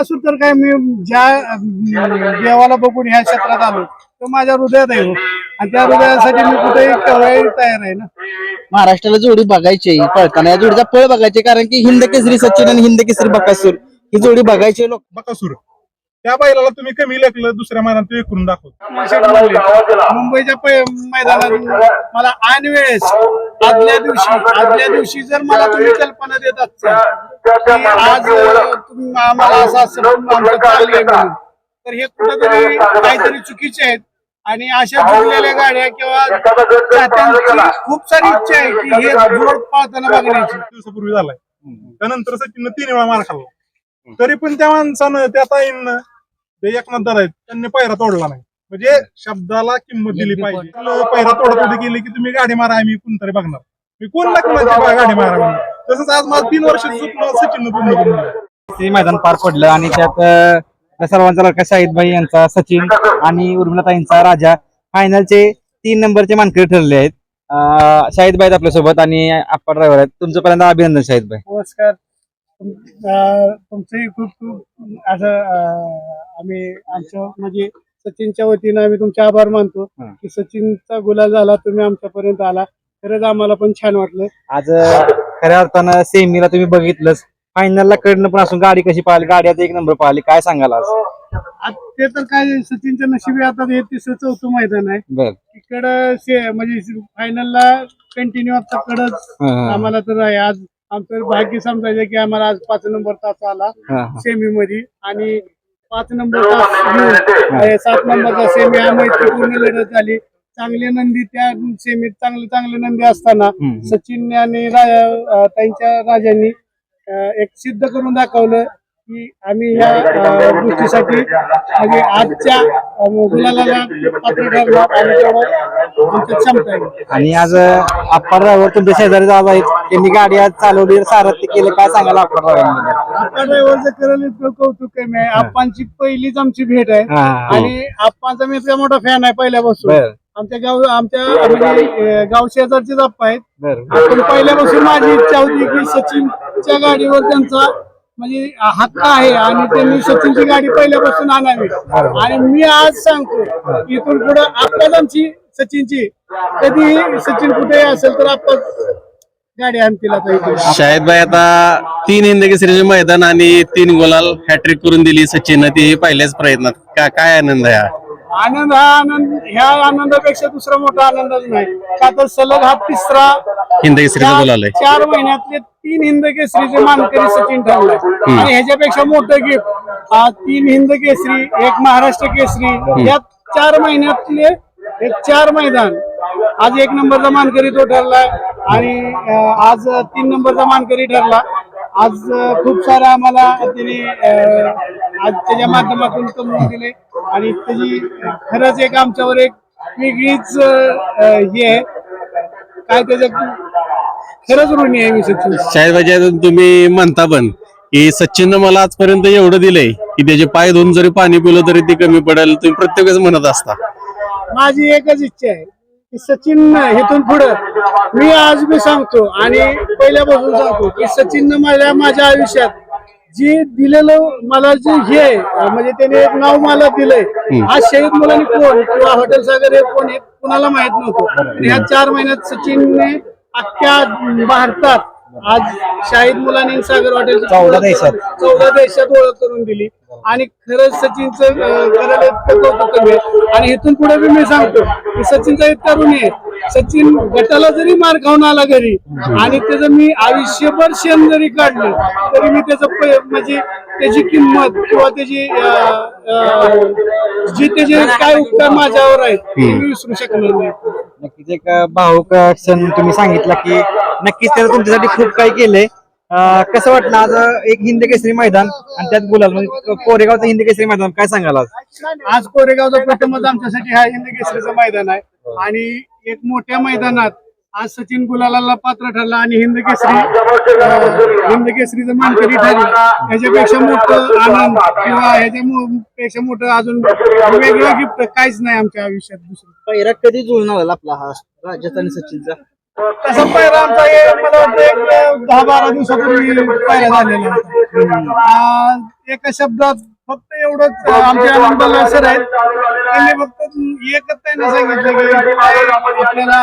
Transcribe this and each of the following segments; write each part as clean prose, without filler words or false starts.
बकासूर तर काय मी ज्या देवाला बघून ह्या क्षेत्रात आलो तो माझ्या हृदयात आहे हो. आणि त्या हृदयासाठी मी कुठेही केव्हाही तयार आहे ना. महाराष्ट्राला जोडी बघायची पळताना या जोडीचा पळ बघायचे कारण की हिंद केसरी सचिन आणि हिंद केसरी बकासूर ही जोडी बघायची लोक. बकासूर त्या बैलाला तुम्ही कमी लेखलं दुसऱ्या मैदानात ते करून दाखवत. मुंबईच्या मैदानात मला ऐन वेळेस आदल्या दिवशी जर मला तुम्ही कल्पना देत असाल की आज तुम्ही आम्हाला असं असं आमचं चाललंय म्हणून, तर हे कुठेतरी काहीतरी चुकीचे आहेत. आणि अशा जुळलेल्या गाड्या किंवा चाहत्यांची खूप सारी इच्छा आहे की हे जोड पाळताना बघण्याची. दिवसापूर्वी झालाय त्यानंतर सचिननं 3 वेळा मार खाल्ला, तरी पण त्या माणसानं त्या ताईंना ते एकनाथदार आहेत त्यांनी पायरा तोडला नाही. म्हणजे शब्दाला किंमत दिली पाहिजे. पायरा तोडत गेली की तुम्ही गाडी मारा आम्ही कोणतरी बघणार, मी कोण लागणार गाडी मारा. तसंच आज मला 3 वर्ष सचिन पूर्ण करून ते मैदान पार पडलं आणि त्यात सर्वांचा लडका शाहिदभाई यांचा सचिन आणि उर्मिलाताईंचा राजा फायनलचे 3 नंबरचे मानकरी ठरले आहेत. शाहिदभाई आपल्यासोबत आणि आप्पा ड्रायव्हर आहेत. तुमचं पहिल्यांदा अभिनंदन शाहिदभाई. नमस्कार. तुमचंही खूप खूप असं आम्ही आमच्या म्हणजे सचिनच्या वतीनं आम्ही तुमचे आभार मानतो की सचिनचा गुलाल झाला, तुम्ही आमच्यापर्यंत आला. खरंच आम्हाला पण छान वाटलं. आज खऱ्या अर्थानं सेमीला तुम्ही बघितलंच, फायनलला कडनं पण असून गाडी कशी पाहिली, गाडी आता 1 नंबर पाहिली, काय सांगाल आज? ते तर काय सचिनच्या नशिबी आता हे 3-4 मैदान आहे. इकडं म्हणजे फायनलला कंटिन्यू आता कडच आम्हाला तर आहे. आज आमचं भाग्य समजायचं की आम्हाला आज 5 नंबर तास आला सेमी मध्ये आणि 5 नंबर तास घेऊन 7 नंबरचा सेमी आम्ही पूर्ण लढत झाली. चांगले नंदी त्या सेमीत चांगले नंदी असताना सचिन आणि त्यांच्या राजांनी एक सिद्ध करून दाखवलं की आम्ही या गोष्टीसाठी म्हणजे आजच्या गुलाला पात्र ठरणार आणि तेवढं आमची क्षमता आहे. आणि आज आप्पा ड्रायव्हर तुमच्या शेजारी जात आहेत, त्यांनी गाडी आज चालवली, सारथ्य केलं, काय सांगाल आप्पा ड्रायव्हर? आप्पा ड्रायव्हरचं करायला इतकं कौतुक आहे. मी आप्पांची पहिलीच आमची भेट आहे आणि आप्पांचा मी इतका मोठा फॅन आहे पहिल्यापासून. आमच्या गाव शेजारचेच आप्पा आहेत. पण पहिल्यापासून माझी इच्छा होती की सचिनच्या गाडीवर त्यांचा म्हणजे हक्क आहे आणि त्यांनी सचिनची गाडी पहिल्यापासून आणावी. आणि मी आज सांगतो इथून पुढे आप्पाच आमची सचिनची कधी सचिन कुठे असेल तर आप्पा गाडी आणतील. आता शाहिदभाई आता 3 हिंद केसरीचे मैदान आणि 3 गुलाल हॅट्रिक करून दिली सचिन ती पहिल्याच प्रयत्नात. काय आनंद आहे? आनंद ह्या आनंदापेक्षा दुसरा मोठा आनंदच नाही. का तर सलग हा 3रा हिंद केसरीचा गुलाल आहे. 4 महिन्यातले 3 हिंद केसरीचे मानकरी सचिन ठरलाय. आणि ह्याच्यापेक्षा मोठं गिफ्ट 3 हिंद केसरी, 1 महाराष्ट्र केसरी, या 4 महिन्यातले हे 4 मैदान. आज 1 नंबरचा मानकरी तो ठरलाय आणि आज 3 नंबरचा मानकरी ठरला. आज खूप सारा आम्हाला तिने आज त्याच्या माध्यमातून कमवून दिले आणि त्याची खरंच एक आमच्यावर एक वेगळीच हे आहे. काय त्याच्या खरंच ऋणी आहे मी सचिन. शाहिदभाई तुम्ही म्हणता पण की सचिननं मला आजपर्यंत एवढं दिलंय की त्याचे पाय धुवून जरी पाणी पिलं तरी ते कमी पडेल, तुम्ही प्रत्येक वेळेस म्हणत असता. माझी एकच इच्छा आहे की सचिन इथून पुढं मी आज मी सांगतो आणि पहिल्यापासून सांगतो की सचिननं माझ्या आयुष्यात जे दिलेलं मला जे हे म्हणजे त्याने एक नाव मला दिलंय. आज शहीद मुलांनी कोण किंवा हॉटेल सागर हे कोण हे कुणाला माहित नव्हतं. ह्या 4 महिन्यात सचिनने अख्ख्या भारतात आज शाहिद मुलांनी सागर हॉटेल 14 देशात ओळख करून दिली. आणि खरंच सचिनचं करायला इतकं कौतुक कमी आहे. आणि इथून पुढे मी सांगतो की सचिनचा इतका ऋणी आहे. सचिन गटाला जरी मार खाऊन आला घरी आणि त्याचं मी आयुष्यभर शेण जरी काढलं तरी मी त्याचं म्हणजे त्याची किंमत किंवा त्याची जी त्याचे काय उपकार माझ्यावर आहेत ते मी विसरू शकणार नाही. नक्कीच एक भावुक क्षण तुम्ही सांगितला की नक्कीच त्यानं तुमच्यासाठी खूप काही केलंय. कसं वाटलं आज एक हिंद केसरी मैदान आणि त्यात गुलाल म्हणजे कोरेगावचं हिंद केसरी मैदान, काय सांगाल आज? आज कोरेगावचं प्रथमच आमच्यासाठी हा हिंद केसरीचं मैदान आहे आणि एक मोठ्या मैदानात आज सचिन गुलालाला पात्र ठरला आणि हिंद केसरीचं मानकरी ठरलं. ह्याच्यापेक्षा मोठं आनंद किंवा ह्याच्यापेक्षा मोठं अजून वेगळं गिफ्ट काहीच नाही आमच्या आयुष्यात दुसरं. पहिला कधी जुळून आला आपला हा राजाचा आणि सचिनचा? तसा पहिला आमचा मला वाटतं एक 10-12 दिवसापूर्वी पहिला झालेला होता. एका शब्दात फक्त एवढंच आमच्या आनंदाला सर आहेत त्यांनी फक्त एकच त्यांनी सांगितलं की आपल्याला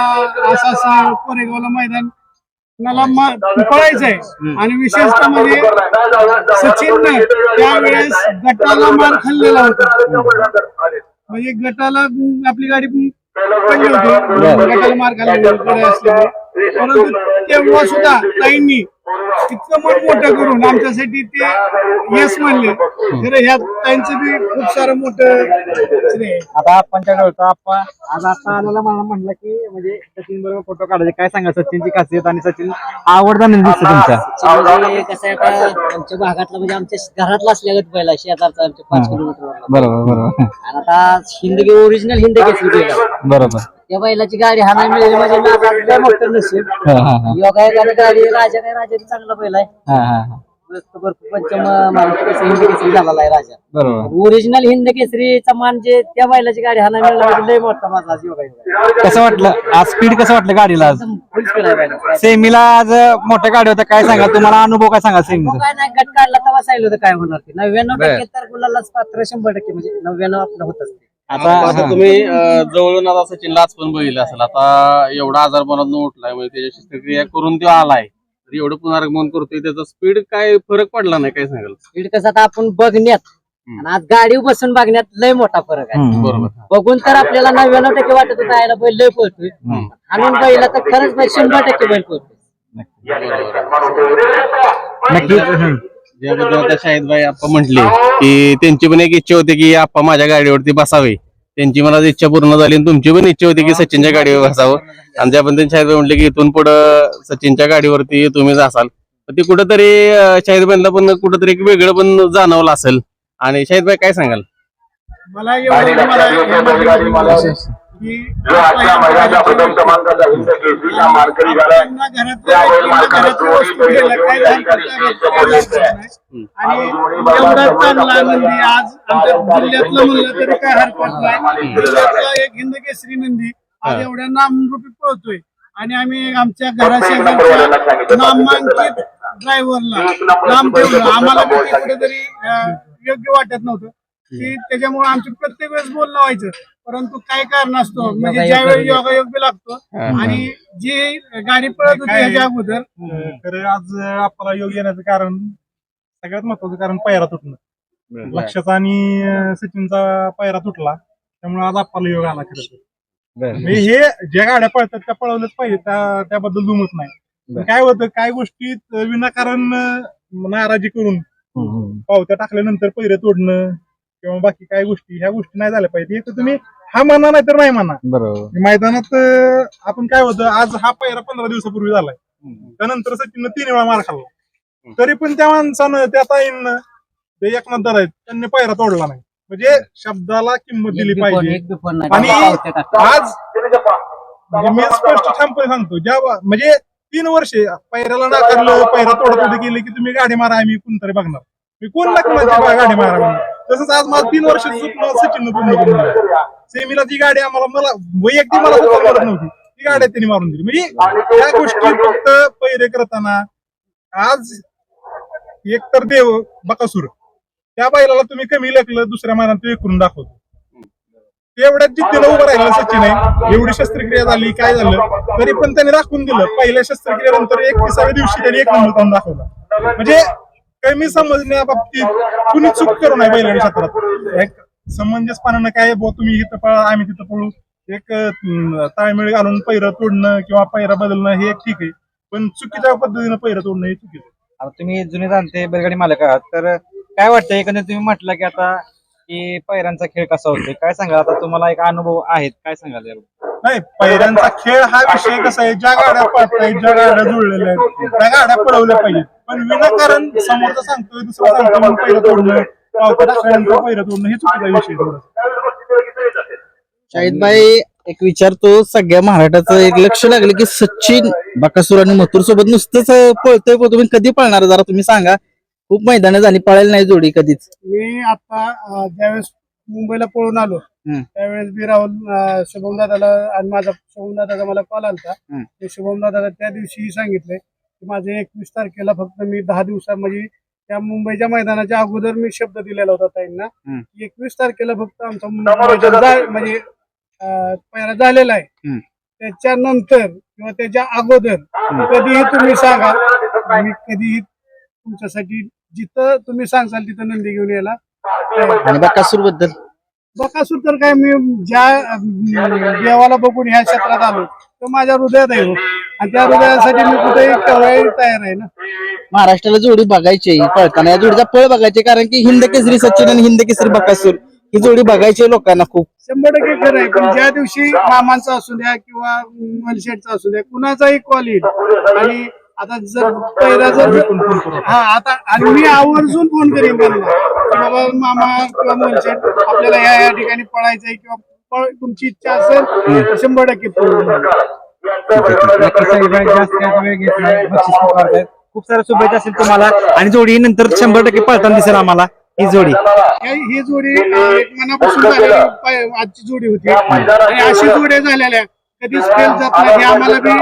असं कोरेगावला मैदान पळायचंय आणि विशेषतः म्हणजे सचिनने त्यावेळेस गटाला मार खाल्लेला होता. म्हणजे गटाला आपली गाडी पडली होती, गटाला मार खाल्लेला असल्यामुळे. परंतु तेव्हा सुद्धा ताईंनी इतकं मन मोठं करून आमच्यासाठी ते यश मानले. तर ह्या ताईंचं बी खूप सारं मोठं श्रेय. आता आपणच्या होता आप्पा आज आता आलेला मला म्हटलं की म्हणजे सचिन बरोबर फोटो काढायचे. काय सांगा सचिनची खासियत आणि सचिन आवडता नंदी दिसतो तुमचा? म्हणजे कसं आहे आता आमच्या भागातला म्हणजे आमच्या घरातला असल्यागत पहिला शेजारचा आमच्या 5 किलोमीटर. बरोबर बरोबर आणि आता हिंदगी ओरिजिनल हिंद केसरी बैल बरोबर. त्या बैलाची गाडी हा नाही मिळाली म्हणजे माझा लय मोठं नशीब. योगा एखादी गाडी राजा काय राजाची चांगला बैल आहे. भरपूर पंचम महाराष्ट्र केसरी हिंद केसरी झालेला आहे राजा. बरोबर. ओरिजिनल हिंद केसरीचा मान जे त्या बैलाची गाडी हा नाही मिळाला म्हणजे लय मोठा माझा आज योगा आहे. कसं वाटलं आज स्पीड कसं वाटलं गाडीला आज? फुल स्पीड आहे बैलाचा. सेमीला आज मोठ्या गाडी होत्या. काय सांगा तुम्हाला अनुभव काय सांगा सेमीचा? काय नाही गट काढला तेव्हा सांगितलं होतं काय होणार ते. 99% तर गुलालाच पात्र 100% म्हणजे 99 आपलं होतच ते. आता तुम्ही जवळून आता सचिनला आज पण बघितलं असेल. आता एवढा आजारपणात उठलाय म्हणजे त्याच्या शस्त्रक्रिया करून तो आलाय तर एवढं पुनरागमन करतोय त्याचा स्पीड काय फरक पडला नाही काय सांगाल? स्पीड कसं आता आपण बघण्यात आणि आज गाडीवर बसून बघण्यात लय मोठा फरक आहे. बरोबर. बघून तर आपल्याला 99% वाटत होतं यायला बैल लय पळतोय आणि बैला तर खरंच बैल 100% बैल पळतोय. नक्कीच. ज्याबद्दल आता शाहिद भाई आपण म्हटले की त्यांची पण एक इच्छा होती की आप्पा माझ्या गाडीवरती बसावे. त्यांची मला इच्छा पूर्ण झाली आणि तुमची पण इच्छा होती की सचिनच्या गाडीवर बसावं. आणि त्याबद्दल शाहिद भाई म्हटले की इथून पुढे सचिनच्या गाडीवरती तुम्हीच असाल. ते कुठंतरी शाहिद भाईला पण कुठंतरी एक वेगळं पण जाणवलं असेल. आणि शाहिद भाई काय सांगाल? मला एवढं की प्रथम क्रमांकाचा हिंद केसरीचा मानकरी झाला. आणि एवढा चांगला नंदी आज आमच्या जिल्ह्यातलं म्हणलं तरी काय हरकत नाही. जिल्ह्यातला एक हिंद केसरी नंदी आज एवढ्या नामरूपी पळतोय आणि आम्ही आमच्या घराशेजारच्या नामांकित ड्रायव्हरला नाम ठेवलं. आम्हाला कुठेतरी योग्य वाटत नव्हतं की त्याच्यामुळे आमचं प्रत्येक वेळेस बोलणं व्हायचं. परंतु काय कारण असतो म्हणजे ज्यावेळी योगायोग लागतो आणि जी गाडी पळत होती ह्याच्या अगोदर. तर आज आपल्याला योग येण्याचं कारण सगळ्यात महत्वाचं कारण पायरा तुटणं. लक्षाचा आणि सचिनचा पायरा तुटला त्यामुळे आज आपल्याला योग आला. खरं हे ज्या गाड्या पळतात त्या पळवल्याच पाहिजे त्याबद्दल दुमत नाही. काय होतं काय गोष्टीत विनाकारण नाराजी करून पावत्या टाकल्यानंतर पैरे तोडणं किंवा बाकी काय गोष्टी ह्या गोष्टी नाही झाल्या पाहिजे. एक तर तुम्ही हा म्हणा नाही तर नाही म्हणा. बरोबर. मैदानात आपण काय होतं आज हा पहिला 15 दिवसापूर्वी झालाय. त्यानंतर सचिननं 3 वेळा मार खाल्ला. तरी पण त्या माणसानं त्या ताईंनं ते एकनाथदार आहेत त्यांनी पायरा तोडला नाही. म्हणजे शब्दाला किंमत दिली पाहिजे. आणि आज म्हणजे मी स्पष्ट ठामपणे सांगतो ज्या म्हणजे 3 वर्षे पैराला नाकारलं पैरा तोडत होते गेले की तुम्ही गाडी मारा आम्ही कोणतरी बघणार. मी कोण लागणार गाडी मारा. तसंच आज मला 3 वर्ष सचिननं पूर्ण करून सेमीला ती गाडी मला वैयक्तिक मला मारत नव्हती ती गाडी त्यांनी मारून दिली. म्हणजे या गोष्टी फक्त पैरे करताना आज एकतर देव बकासूर त्या बैलाला तुम्ही कमी लेखलं दुसऱ्या मैदानात ते करून दाखवतो. एवढ्यात जिद्दीनं उभं राहिलं सचिन आहे. एवढी शस्त्रक्रिया झाली काय झालं तरी पण त्यांनी दाखवून दिलं. पहिल्या शस्त्रक्रियेनंतर 31व्या दिवशी त्यांनी 1 नंबर करून दाखवला. म्हणजे कमी समजण्या बाबतीत कुणी चूक करू नये बैलगाडी क्षेत्रात. एक समंजसपणानं काय बुवा तुम्ही इथं पळा आम्ही तिथं पळू एक ताळमेळ घालून पैरं तोडणं किंवा पैरा बदलणं हे एक ठीक आहे. पण चुकीच्या पद्धतीनं पैरं तोडणं हे चुकीचं. आता तुम्ही जुने जाणते बैलगाडी मालक आहात तर काय वाटतं एकंदरीत तुम्ही म्हटलं की आता की पैरांचा खेळ कसा होतो काय सांगाल? आता तुम्हाला एक अनुभव आहेत काय सांगाल? नाही पैऱ्यांचा खेळ हा विषय कसा आहे ज्या गाड्या पळतायत ज्या गाड्या जुळलेल्या आहेत त्या गाड्या पळवल्या पाहिजेत. पण विनाकारण समोरचा सांगतोय दुसरा सांगतोय म्हणून पैरं तोडणं पावत्या टाकल्यानंतर पैरं तोडणं हे चुकीचा विषय. शाहिद भाई एक विचारतो सगळ्या महाराष्ट्राचं एक लक्ष लागलं की सचिन बकासूर आणि मथुर सोबत नुसतंच पळतोय तुम्ही कधी पळणार जरा तुम्ही सांगा. खूप मैदानं झाली पळायला नाही जोडी कधीच. मी आता ज्यावेळेस मुंबईला पळून आलो त्यावेळेस मी राहुल शुभम दादाला आणि माझा शुभम दादाचा मला कॉल आलता. ते शुभम दादाला त्या दिवशी सांगितलंय की माझे 21 तारखेला फक्त मी 10 दिवसा म्हणजे त्या मुंबईच्या मैदानाच्या अगोदर मी शब्द दिलेला होता ताईंना की 21 तारखेला फक्त आमचा म्हणजे पहिला झालेला आहे. त्याच्यानंतर किंवा त्याच्या अगोदर कधीही तुम्ही सांगा, मी कधीही तुमच्यासाठी जिथं तुम्ही सांगसाल तिथं नंदी घेऊन यायला. आणि बकासूर बद्दल बकासूर तर काय मी ज्या देवाला बघून ह्या क्षेत्रात आलो तो माझ्या हृदयात आहे आणि त्या हृदयासाठी मी कुठेही केव्हाही तयार आहे ना. महाराष्ट्राला जोडी बघायची पळताना या जोडीचा पळ बघायचे कारण की हिंद केसरी सचिन आणि हिंद केसरी बकासूर ही जोडी बघायची लोकांना खूप. 100% खरं आहे. पण ज्या दिवशी मामांचा असू द्या किंवा मलशेटचा असू द्या कुणाचाही कॉल येईल आणि आता जर पहिला जर आता आणि मी आवर्जून फोन करीन त्यांना की बाबा मामा किंवा मलशेट आपल्याला या ठिकाणी पळायचंय किंवा तुमची इच्छा असेल तर 100% फोन. नक्कीच साईदबाई जास्त काय वेळ घेत नाही, बक्षीस स्वीकारतायत. खूप साऱ्या शुभेच्छा असेल तुम्हाला आणि जोडी नंतर 100% पळताना दिसेल आम्हाला ही जोडी. ही जोडी एक मनापासून झालेली आजची जोडी होती आणि अशी जोड्या झालेल्या कधीच फेल जात नाही हे आम्हाला बी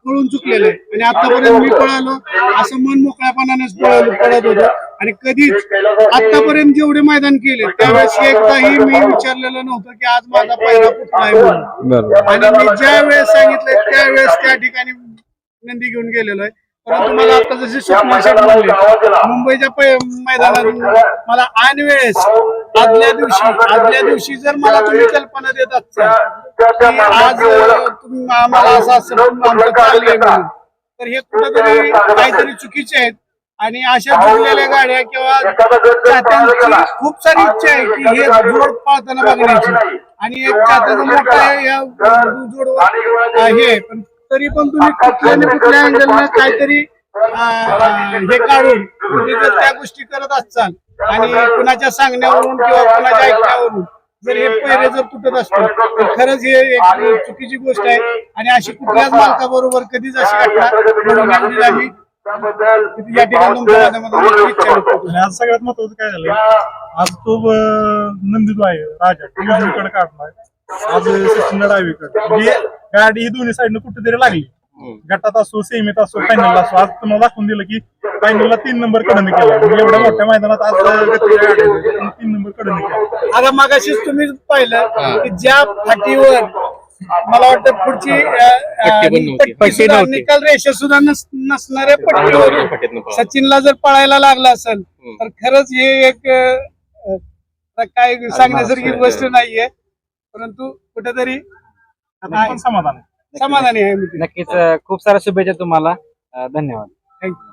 कळून चुकलेलं आहे. आणि आतापर्यंत मी पळालो असं मन मोकळ्यापणानेच पळत होतो आणि कधीच आतापर्यंत जेवढे मैदान केले त्यावेळेस एकदाही मी विचारलेलं नव्हतं की आज माझा पहिला कुठला आहे म्हणून. आणि मी ज्या वेळेस सांगितलंय त्यावेळेस त्या ठिकाणी नंदी घेऊन गेलेलो आहे. परंतु मला आता जसे स्वप्न म्हणले मुंबईच्या मैदानात मला ऐन वेळेस आदल्या दिवशी जर मला तुम्ही कल्पना देत असाल की आज तुम्ही आम्हाला असं असं आमचं चाललंय म्हणून तर हे कुठेतरी काहीतरी चुकीचे आहेत. आणि अशा जुळलेल्या गाड्या किंवा चाहत्यांची खूप सारी इच्छा आहे की हे जोड पाळताना बघण्याची आणि एक चाहत्याचं मोठा या जोडवर आहे. पण तरी पण तुम्ही कुठल्या ना कुठल्या अँगलनं काहीतरी हे काढून तुम्ही जर त्या गोष्टी करत असाल आणि कुणाच्या सांगण्यावरून किंवा कुणाच्या ऐकण्यावरून जर हे पहिरे जर तुटत असतो तर खरंच हे एक चुकीची गोष्ट आहे आणि अशी कुठल्याच मालकाबरोबर कधीच अशी घटना घडवण्याची आम्ही या ठिकाणी तुमच्या माध्यमातून इच्छा व्यक्त करतो. आणि आज सगळ्यात महत्वाचं काय झालंय, आज तो नंदी जो आहे राजा तो उजवीकडे काढलाय, आज सचिन डावीकडे. म्हणजे गाडी ही दोन्ही साईडनं कुठेतरी लागली, गटात असो सेमीत असो फायनलला असो. आज तुम्हाला दाखवून दिलं की फायनलला 3 नंबर कडनं केला. एवढ्या मोठ्या मैदानात आज 3 नंबर कडनं केला. आता मगाशीच तुम्ही पाहिलं की ज्या फाटीवर मला वाटतं पुढची निकाल रेषा सुद्धा नसणाऱ्या पट्टीवर सचिनला जर पळायला लागला असेल तर खरंच हे एक काय सांगण्यासारखी गोष्ट नाहीये. परंतु कुठेतरी समाधान आहे. समाधानी आहे मी. नक्कीच खूप साऱ्या शुभेच्छा तुम्हाला. धन्यवाद. थँक्यू.